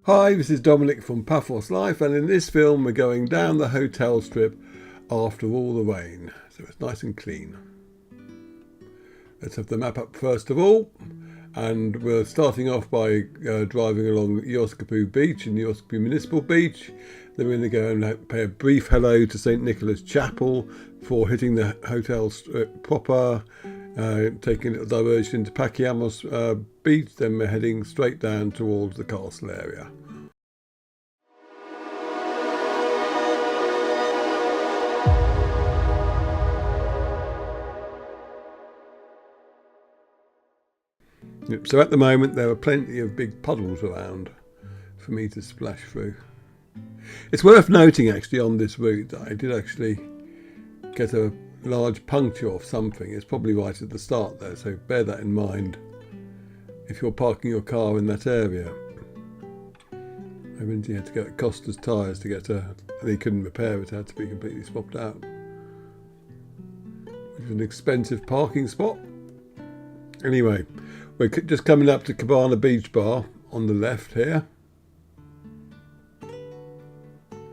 Hi, this is Dominic from Paphos Life, and in this film we're going down the hotel strip after all the rain, so it's nice and clean. Let's have the map up first of all, and we're starting off by driving along Walkabouts Beach in Walkabouts Municipal Beach. Then we're going to go and pay a brief hello to St. Nicholas Chapel before hitting the hotel strip proper, taking a little diversion into Pacos Beach. Then we're heading straight down towards the castle area. So at the moment there are plenty of big puddles around for me to splash through. It's worth noting actually on this route that I did actually get a large puncture off something. It's probably right at the start there, so bear that in mind if you're parking your car in that area. I mean, you had to get Costa's tyres to get and he couldn't repair it, it had to be completely swapped out. Which is an expensive parking spot. Anyway, we're just coming up to Cabana Beach Bar on the left here.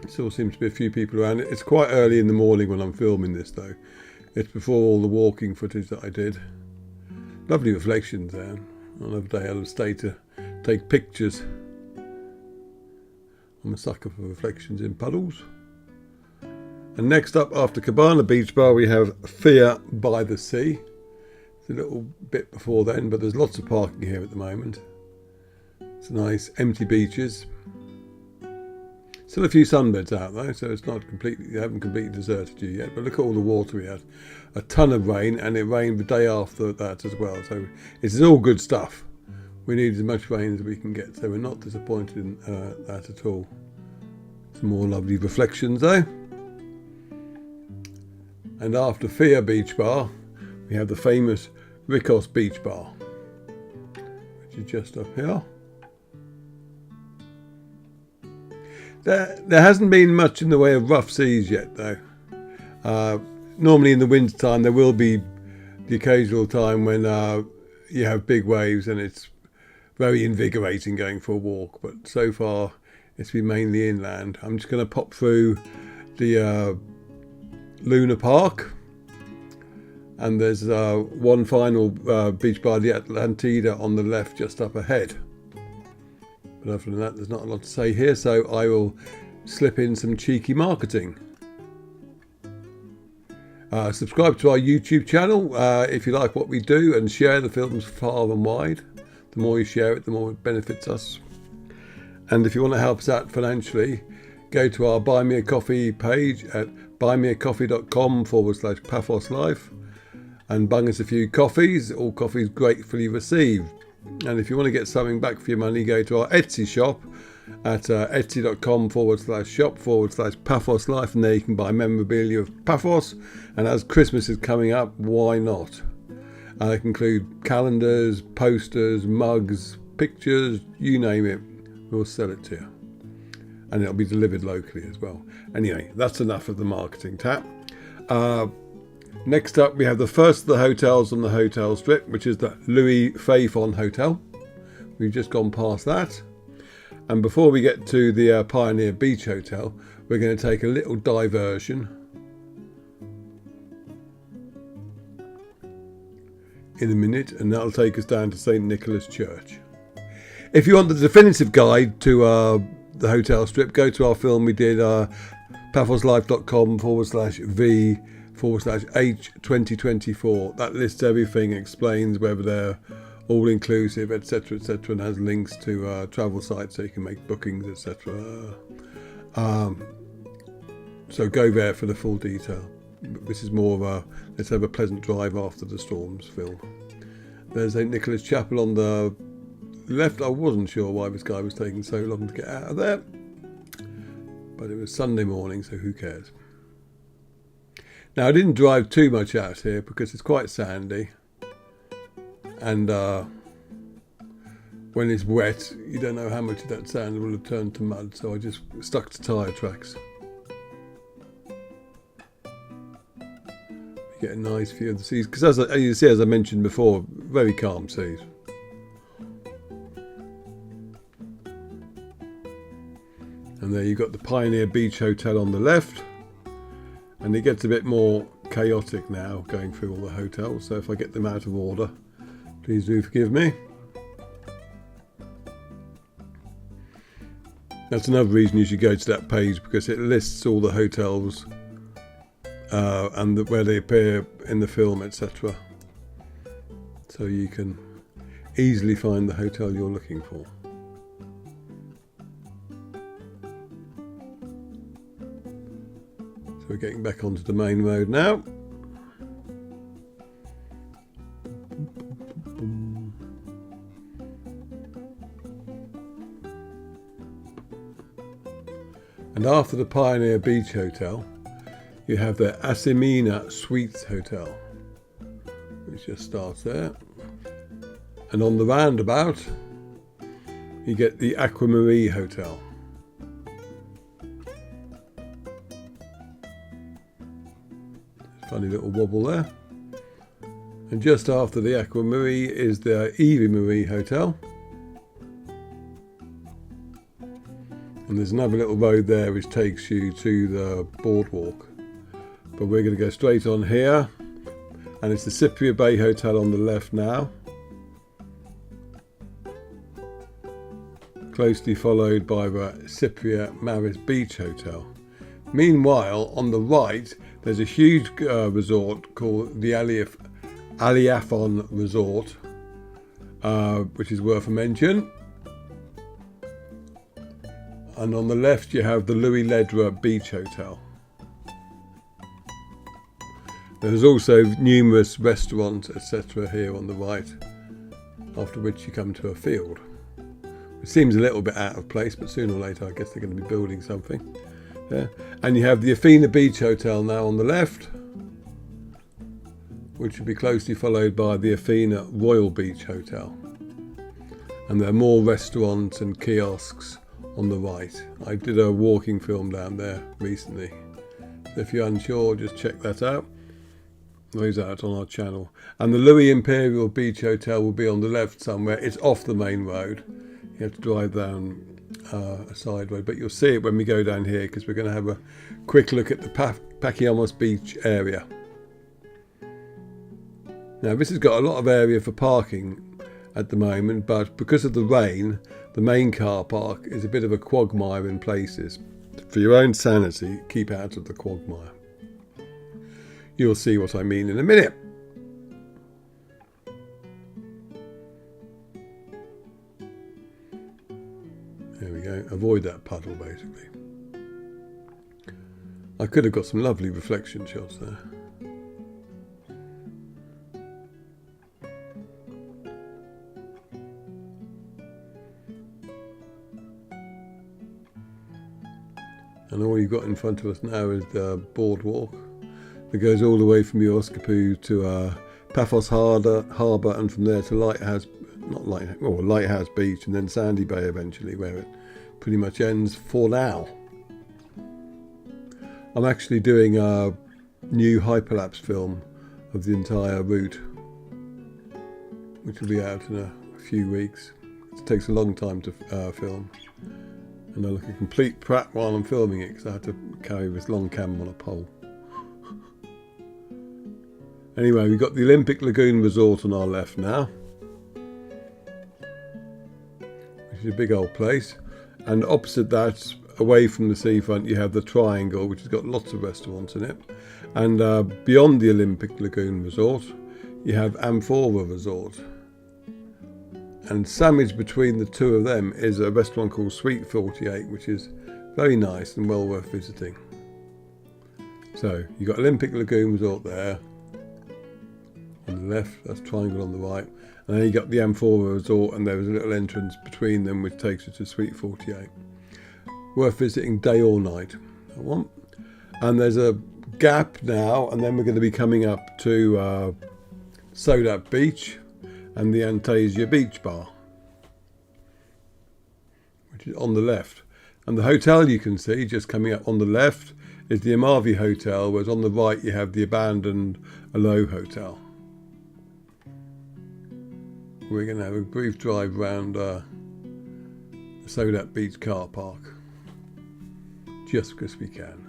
Still seems to be a few people around. It's quite early in the morning when I'm filming this though. It's before all the walking footage that I did. Lovely reflections there. Another day I'll stay to take pictures. I'm a sucker for reflections in puddles. And next up after Cabana Beach Bar we have Fear by the Sea. A little bit before then, but there's lots of parking here at the moment. It's nice empty beaches. Still a few sunbeds out though, so it's not completely, you haven't completely deserted you yet. But look at all the water we had. A ton of rain, and it rained the day after that as well. So it's all good stuff. We need as much rain as we can get, so we're not disappointed in that at all. Some more lovely reflections though. And after Fear Beach Bar, we have the famous Pacos Beach Bar, which is just up here. There hasn't been much in the way of rough seas yet though. Normally in the winter time there will be the occasional time when you have big waves and it's very invigorating going for a walk, but so far it's been mainly inland. I'm just going to pop through the Luna Park. And there's one final beach bar, the Antasia, on the left just up ahead. But other than that, there's not a lot to say here, so I will slip in some cheeky marketing. Subscribe to our YouTube channel if you like what we do, and share the films far and wide. The more you share it, the more it benefits us. And if you want to help us out financially, go to our Buy Me a Coffee page at buymeacoffee.com/PaphosLife. And bung us a few coffees, all coffees gratefully received. And if you want to get something back for your money, go to our Etsy shop at etsy.com/shop/PaphosLife, and there you can buy memorabilia of Paphos. And as Christmas is coming up, why not? They can include calendars, posters, mugs, pictures, you name it, we'll sell it to you. And it'll be delivered locally as well. Anyway, that's enough of the marketing tap. Next up, we have the first of the hotels on the hotel strip, which is the Louis Fayfon Hotel. We've just gone past that. And before we get to the Pioneer Beach Hotel, we're going to take a little diversion in a minute, and that'll take us down to St. Nicholas Church. If you want the definitive guide to the hotel strip, go to our film we did, paphoslife.com/V/H2024. That lists everything, explains whether they're all inclusive, etc., etc., and has links to travel sites so you can make bookings, etc. So go there for the full detail. This is more of a let's have a pleasant drive after the storms film. There's St. Nicholas Chapel on the left. I wasn't sure why this guy was taking so long to get out of there, but it was Sunday morning, so who cares. Now, I didn't drive too much out here because it's quite sandy, and when it's wet you don't know how much of that sand will have turned to mud, so I just stuck to tyre tracks. You get a nice view of the seas, because as you see, as I mentioned before, very calm seas. And there you've got the Pioneer Beach Hotel on the left. And it gets a bit more chaotic now going through all the hotels. So if I get them out of order, please do forgive me. That's another reason you should go to that page, because it lists all the hotels and where they appear in the film, etc. So you can easily find the hotel you're looking for. So we're getting back onto the main road now. And after the Pioneer Beach Hotel, you have the Asimina Suites Hotel, which just starts there. And on the roundabout, you get the Aquamarine Hotel. Funny little wobble there. And just after the Aquamarine is the Ivy Marie Hotel. And there's another little road there which takes you to the boardwalk. But we're going to go straight on here. And it's the Cypria Bay Hotel on the left now. Closely followed by the Cypria Maris Beach Hotel. Meanwhile, on the right, there's a huge resort called the Aliaphon Resort, which is worth a mention. And on the left you have the Louis Ledra Beach Hotel. There's also numerous restaurants, etc. here on the right, after which you come to a field. It seems a little bit out of place, but sooner or later I guess they're going to be building something. Yeah. And you have the Athena Beach Hotel now on the left, which will be closely followed by the Athena Royal Beach Hotel. And there are more restaurants and kiosks on the right. I did a walking film down there recently. So if you're unsure, just check that out. Those out on our channel. And the Louis Imperial Beach Hotel will be on the left somewhere. It's off the main road. You have to drive down a side road, but you'll see it when we go down here, because we're going to have a quick look at the Pacos Beach area. Now this has got a lot of area for parking at the moment, but because of the rain, the main car park is a bit of a quagmire in places. For your own sanity, keep out of the quagmire. You'll see what I mean in a minute. There we go, avoid that puddle basically. I could have got some lovely reflection shots there. And all you've got in front of us now is the boardwalk that goes all the way from Yoskapu to Paphos Harbour, and from there to Lighthouse Beach, and then Sandy Bay eventually, where it pretty much ends for now. I'm actually doing a new hyperlapse film of the entire route, which will be out in a few weeks. It takes a long time to film. And I look a complete prat while I'm filming it, because I had to carry this long cam on a pole. Anyway, we've got the Olympic Lagoon Resort on our left now, which is a big old place. And opposite that, away from the seafront, you have the Triangle, which has got lots of restaurants in it. And beyond the Olympic Lagoon Resort, you have Amphora Resort. And sandwiched between the two of them is a restaurant called Sweet 48, which is very nice and well worth visiting. So you've got Olympic Lagoon Resort there on the left, that's Triangle on the right, and then you got the Amphora Resort, and there is a little entrance between them which takes you to Sweet 48. Worth visiting day or night, that one. And there's a gap now, and then we're going to be coming up to Sodat Beach and the Antasia Beach Bar, which is on the left. And the hotel you can see just coming up on the left is the Amavi Hotel, whereas on the right you have the abandoned Alo Hotel. We're going to have a brief drive around the Sodat Beach car park. just because we can.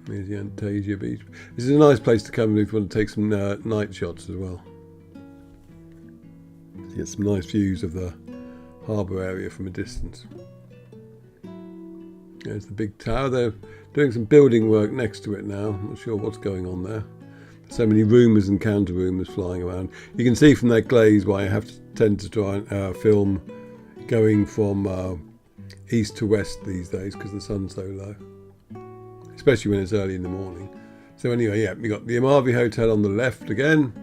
There's the Antasia Beach. This is a nice place to come if you want to take some night shots as well. To get some nice views of the harbour area from a distance. There's the big tower. They're doing some building work next to it now. I'm not sure what's going on there. So many rumours and counter rumours flying around. You can see from that glaze why I have to tend to try and film going from east to west these days because the sun's so low, especially when it's early in the morning. So anyway, yeah, we got the Amarvi Hotel on the left again,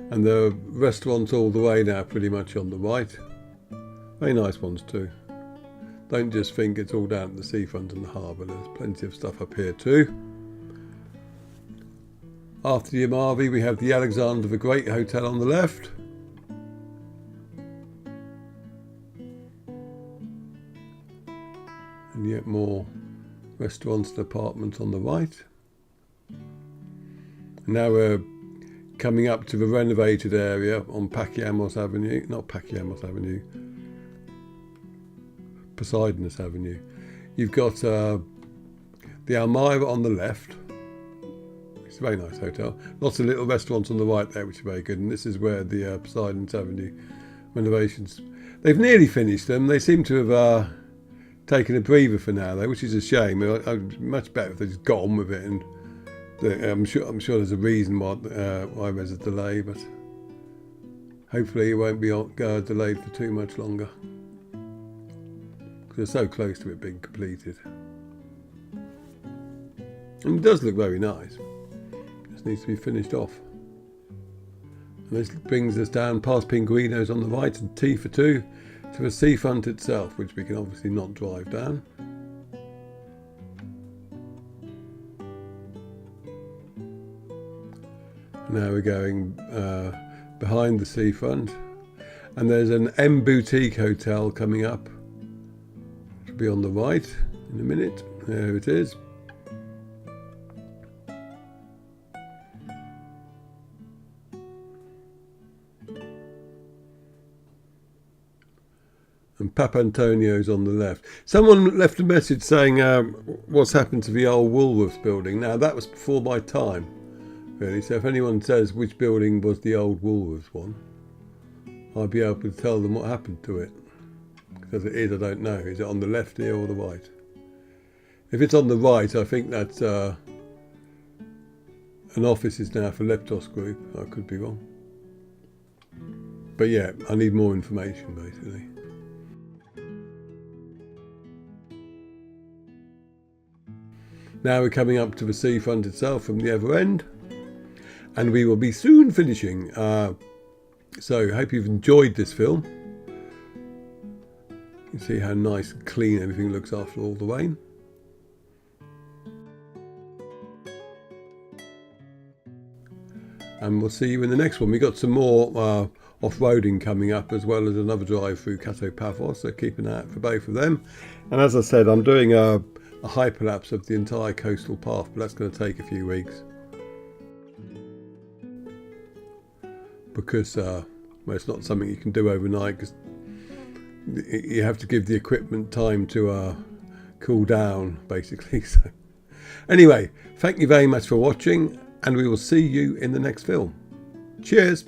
and the restaurants all the way now pretty much on the right. Very nice ones too. Don't just think it's all down at the seafront and the harbour. There's plenty of stuff up here too. After the Amarvi, we have the Alexander the Great Hotel on the left. And yet more restaurants and apartments on the right. And now we're coming up to the renovated area on Pacos Avenue. Not Pacos Avenue. Poseidonus Avenue. You've got the Almira on the left. It's a very nice hotel. Lots of little restaurants on the right there, which are very good. And this is where the Poseidonus Avenue renovations. They've nearly finished them. They seem to have taken a breather for now, though, which is a shame. Much better if they just got on with it. And I'm sure there's a reason why there's a delay, but hopefully it won't be delayed for too much longer. Because they're so close to it being completed. And it does look very nice. Just needs to be finished off. And this brings us down past Pinguino's on the right and T for 2 to the seafront itself, which we can obviously not drive down. Now we're going behind the seafront, and there's an M Boutique Hotel coming up. It'll be on the right in a minute. There it is. And Papantonio's on the left. Someone left a message saying what's happened to the old Woolworths building. Now that was before my time, really. So if anyone says which building was the old Woolworths one, I'll be able to tell them what happened to it. Because it is, I don't know. Is it on the left here or the right? If it's on the right, I think that's an office is now for Leptos Group. I could be wrong. But yeah, I need more information basically. Now we're coming up to the seafront itself from the other end, and we will be soon finishing. So hope you've enjoyed this film. You can see how nice and clean everything looks after all the rain. And we'll see you in the next one. We've got some more off-roading coming up, as well as another drive through Cato Paphos, so keep an eye out for both of them. And as I said, I'm doing a hyperlapse of the entire coastal path, but that's going to take a few weeks. Because well, it's not something you can do overnight, because you have to give the equipment time to cool down, basically. So anyway, thank you very much for watching, and we will see you in the next film. Cheers!